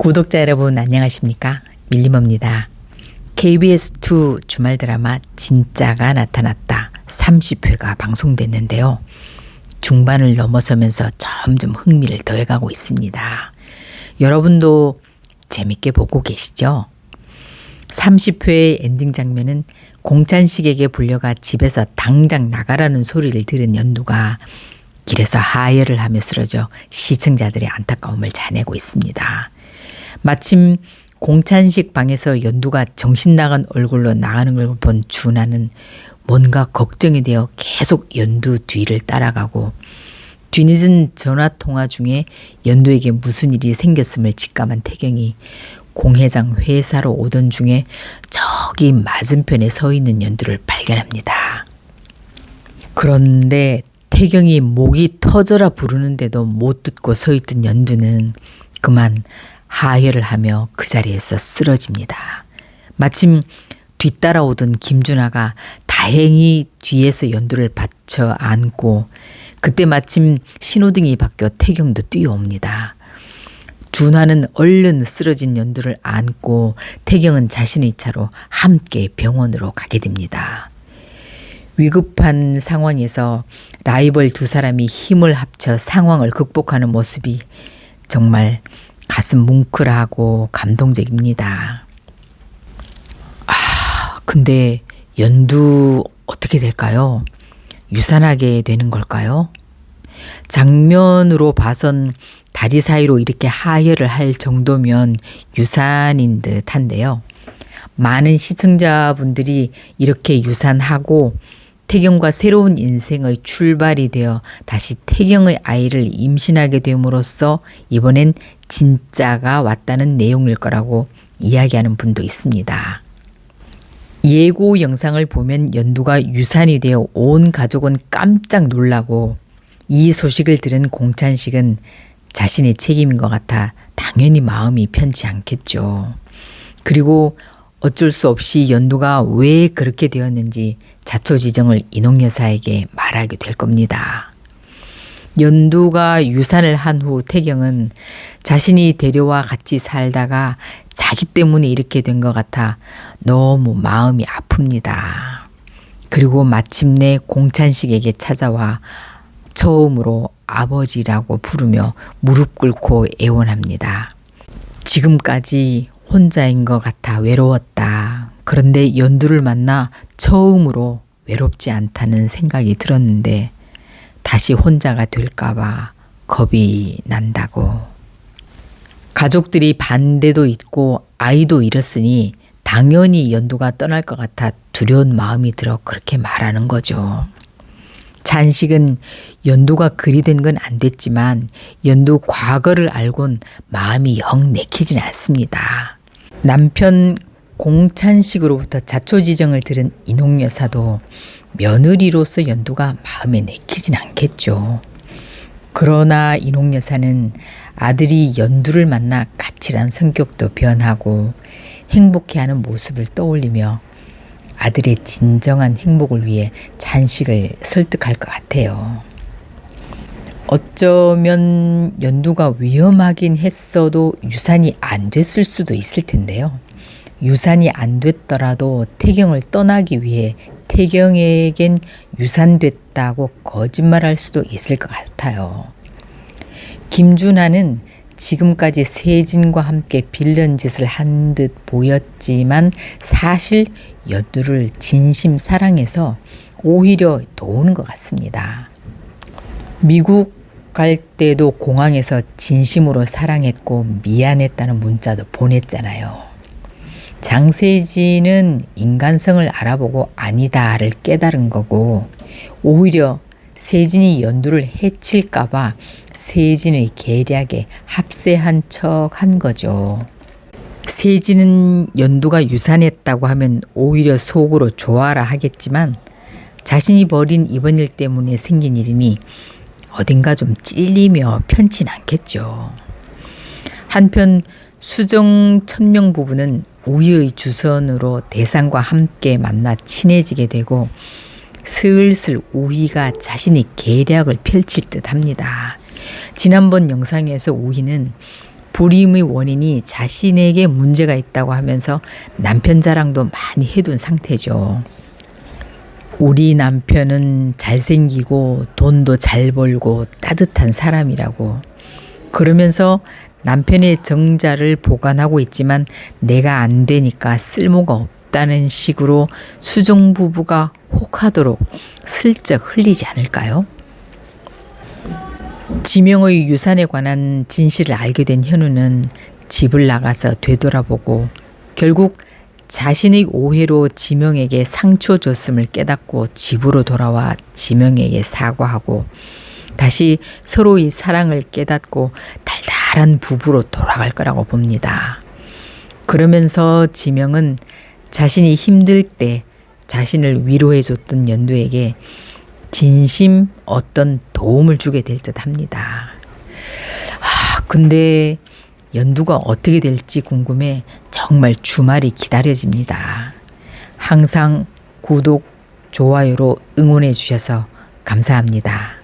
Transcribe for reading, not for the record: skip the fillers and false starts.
구독자 여러분 안녕하십니까? 밀림입니다. KBS2 주말 드라마 진짜가 나타났다 30회가 방송됐는데요. 중반을 넘어서면서 점점 흥미를 더해가고 있습니다. 여러분도 재밌게 보고 계시죠? 30회의 엔딩 장면은 공찬식에게 불려가 집에서 당장 나가라는 소리를 들은 연두가 길에서 하혈을 하며 쓰러져 시청자들의 안타까움을 자내고 있습니다. 마침 공찬식 방에서 연두가 정신 나간 얼굴로 나가는 걸 본 준하는 뭔가 걱정이 되어 계속 연두 뒤를 따라가고 뒤늦은 전화통화 중에 연두에게 무슨 일이 생겼음을 직감한 태경이 공 회장 회사로 오던 중에 저기 맞은편에 서 있는 연두를 발견합니다. 그런데 태경이 목이 터져라 부르는데도 못 듣고 서 있던 연두는 그만 하혈을 하며 그 자리에서 쓰러집니다. 마침 뒤따라오던 김준하가 다행히 뒤에서 연두를 받쳐 안고 그때 마침 신호등이 바뀌어 태경도 뛰어옵니다. 준하는 얼른 쓰러진 연두를 안고 태경은 자신의 차로 함께 병원으로 가게 됩니다. 위급한 상황에서 라이벌 두 사람이 힘을 합쳐 상황을 극복하는 모습이 정말 가슴 뭉클하고 감동적입니다. 근데 연두 어떻게 될까요? 유산하게 되는 걸까요? 장면으로 봐선 다리 사이로 이렇게 하혈을 할 정도면 유산인 듯한데요. 많은 시청자분들이 이렇게 유산하고 태경과 새로운 인생의 출발이 되어 다시 태경의 아이를 임신하게 됨으로써 이번엔 진짜가 왔다는 내용일 거라고 이야기하는 분도 있습니다. 예고 영상을 보면 연두가 유산이 되어 온 가족은 깜짝 놀라고 이 소식을 들은 공찬식은 자신의 책임인 것 같아 당연히 마음이 편치 않겠죠. 그리고 어쩔 수 없이 연두가 왜 그렇게 되었는지 자초지정을 인홍 여사에게 말하게 될 겁니다. 연두가 유산을 한 후 태경은 자신이 데려와 같이 살다가 자기 때문에 이렇게 된 것 같아 너무 마음이 아픕니다. 그리고 마침내 공찬식에게 찾아와 처음으로 아버지라고 부르며 무릎 꿇고 애원합니다. 지금까지 혼자인 것 같아 외로웠다. 그런데 연두를 만나 처음으로 외롭지 않다는 생각이 들었는데 다시 혼자가 될까봐 겁이 난다고. 가족들이 반대도 있고 아이도 잃었으니 당연히 연두가 떠날 것 같아 두려운 마음이 들어 그렇게 말하는 거죠. 찬식은 연두가 그리 된 건 안 됐지만 연두 과거를 알곤 마음이 영 내키지는 않습니다. 남편 공찬식으로부터 자초지정을 들은 인홍 여사도 며느리로서 연두가 마음에 내키진 않겠죠. 그러나 인홍 여사는 아들이 연두를 만나 까칠한 성격도 변하고 행복해하는 모습을 떠올리며 아들의 진정한 행복을 위해 찬식을 설득할 것 같아요. 어쩌면 연두가 위험하긴 했어도 유산이 안 됐을 수도 있을 텐데요. 유산이 안 됐더라도 태경을 떠나기 위해 태경에겐 유산됐다고 거짓말할 수도 있을 것 같아요. 김준하는 지금까지 세진과 함께 빌런 짓을 한 듯 보였지만 사실 연두를 진심 사랑해서 오히려 도우는 것 같습니다. 미국 갈 때도 공항에서 진심으로 사랑했고 미안했다는 문자도 보냈잖아요. 장세진은 인간성을 알아보고 아니다를 깨달은 거고 오히려 세진이 연두를 해칠까봐 세진의 계략에 합세한 척 한 거죠. 세진은 연두가 유산했다고 하면 오히려 속으로 좋아라 하겠지만 자신이 벌인 이번 일 때문에 생긴 일이니 어딘가 좀 찔리며 편치 않겠죠. 한편 수정 천명 부부는 우희의 주선으로 대상과 함께 만나 친해지게 되고 슬슬 우희가 자신의 계략을 펼칠 듯 합니다. 지난번 영상에서 우희는 불임의 원인이 자신에게 문제가 있다고 하면서 남편 자랑도 많이 해둔 상태죠. 우리 남편은 잘생기고 돈도 잘 벌고 따뜻한 사람이라고. 그러면서 남편의 정자를 보관하고 있지만 내가 안 되니까 쓸모가 없다는 식으로 수정 부부가 혹하도록 슬쩍 흘리지 않을까요? 지명의 유산에 관한 진실을 알게 된 현우는 집을 나가서 되돌아보고 결국 자신의 오해로 지명에게 상처 줬음을 깨닫고 집으로 돌아와 지명에게 사과하고 다시 서로의 사랑을 깨닫고 달달한 부부로 돌아갈 거라고 봅니다. 그러면서 지명은 자신이 힘들 때 자신을 위로해 줬던 연두에게 진심 어떤 도움을 주게 될 듯 합니다. 근데 연두가 어떻게 될지 궁금해 정말 주말이 기다려집니다. 항상 구독, 좋아요로 응원해 주셔서 감사합니다.